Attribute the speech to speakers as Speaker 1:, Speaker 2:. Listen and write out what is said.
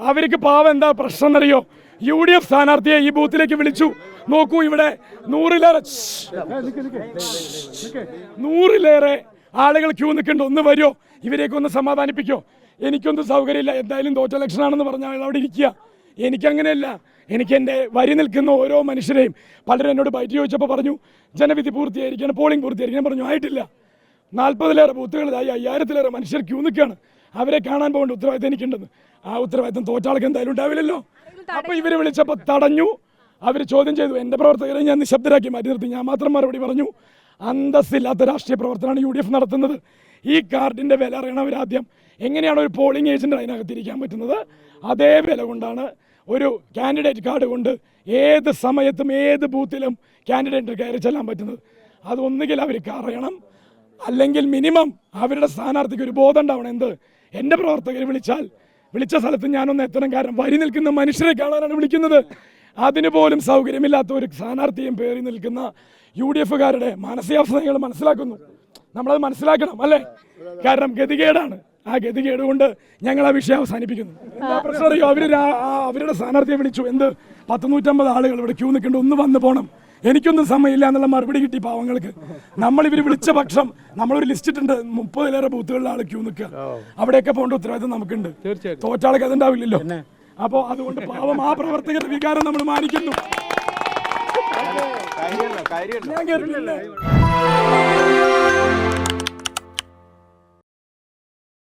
Speaker 1: അവർക്ക് പാവം എന്താ പ്രശ്നം എന്നറിയോ? UDF സ്ഥാനാർത്ഥിയെ ഈ ബൂത്തിലേക്ക് വിളിച്ചു. നോക്കൂ, ഇവിടെ 100-ലേറെ ആളുകൾ ക്യൂ നിൽക്കുന്നുണ്ട്. ഒന്ന് വരുമോ, ഇവരെയൊക്കെ ഒന്ന് സമാധാനിപ്പിക്കോ? എനിക്കൊന്നും സൗകര്യമില്ല, എന്തായാലും തോറ്റ ഇലക്ഷനാണെന്ന് പറഞ്ഞാൽ അയാൾ അവിടെ ഇരിക്കുക. എനിക്കങ്ങനെയല്ല. എനിക്ക് എൻ്റെ വരി നിൽക്കുന്ന ഓരോ മനുഷ്യരെയും, പലരും എന്നോട് ബൈറ്റ് ചോദിച്ചപ്പോൾ പറഞ്ഞു ജനവിധി പൂർത്തിയായിരിക്കുകയാണ്, പോളിംഗ് പൂർത്തിയായിരിക്കാൻ പറഞ്ഞു. ആയിട്ടില്ല. 40-ലേറെ ബൂത്തുകളിലായി 5000-ലേറെ മനുഷ്യർ ക്യൂ നിൽക്കുകയാണ്. അവരെ കാണാൻ പോകേണ്ട ഉത്തരവാദിത്തം എനിക്കുണ്ടെന്ന്. ആ ഉത്തരവാദിത്തം തോറ്റാൾക്ക് എന്തായാലും ഉണ്ടാവില്ലല്ലോ. അപ്പോൾ ഇവരെ വിളിച്ചപ്പോൾ തടഞ്ഞു. അവർ ചോദ്യം ചെയ്തു. എൻ്റെ പ്രവർത്തകരെ ഞാൻ നിശബ്ദരാക്കി മാറ്റി നിർത്തി. ഞാൻ മാത്രം മറുപടി പറഞ്ഞു. അന്തസ്സില്ലാത്ത രാഷ്ട്രീയ പ്രവർത്തനമാണ് UDF നടത്തുന്നത്. ഈ കാർഡിൻ്റെ വില അറിയണവരാദ്യം. എങ്ങനെയാണ് ഒരു പോളിംഗ് ഏജന്റ് അതിനകത്തിരിക്കാൻ പറ്റുന്നത്? അതേ വില കൊണ്ടാണ് ഒരു കാൻഡിഡേറ്റ് കാർഡ് കൊണ്ട് ഏത് സമയത്തും ഏത് ബൂത്തിലും കാൻഡിഡേറ്റ് കയറി ചെല്ലാൻ പറ്റുന്നത്. അതൊന്നുകിൽ അവർക്ക് അറിയണം, അല്ലെങ്കിൽ മിനിമം അവരുടെ സ്ഥാനാർത്ഥിക്ക് ഒരു ബോധം ഉണ്ടാവണം. എന്ത്, എൻ്റെ പ്രവർത്തകർ വിളിച്ച സ്ഥലത്ത് ഞാനൊന്ന് എത്തണം. കാരണം വരി നിൽക്കുന്ന മനുഷ്യരെ കാണാനാണ് വിളിക്കുന്നത്. അതിന് പോലും സൗകര്യമില്ലാത്ത ഒരു സ്ഥാനാർത്ഥിയും പേറി നിൽക്കുന്ന UDF-കാരുടെ മാനസികാവസ്ഥ ഞങ്ങൾ മനസ്സിലാക്കുന്നു. നമ്മളത് മനസ്സിലാക്കണം, അല്ലേ? കാരണം ഗതികേടാണ്. ആ ഗതികേട് കൊണ്ട് ഞങ്ങൾ ആ വിഷയം അവസാനിപ്പിക്കുന്നു. എന്താ പ്രശ്നം അറിയോ? അവരുടെ സ്ഥാനാർത്ഥിയെ വിളിച്ചു. എന്ത്, 100-150 ആളുകൾ ഇവിടെ ക്യൂ നിൽക്കുന്നുണ്ട്, ഒന്ന് വന്ന് പോകണം. എനിക്കൊന്നും സമയമില്ല എന്നുള്ള മറുപടി കിട്ടി പാവങ്ങൾക്ക്. ഇവർ വിളിച്ച പക്ഷം നമ്മളൊരു ലിസ്റ്റ് ഇട്ടുണ്ട്. 30-ലേറെ ബൂത്തുകളിൽ ആൾ ക്യൂ നിൽക്കുക. അവിടെയൊക്കെ പോകേണ്ട ഉത്തരവാദിത്തം നമുക്കുണ്ട്. തോറ്റാൾക്ക് അതുണ്ടാവില്ലല്ലോ. അപ്പോൾ അതുകൊണ്ട് പാവം ആ പ്രവർത്തകരുടെ വികാരം നമ്മൾ മാനിക്കുന്നു.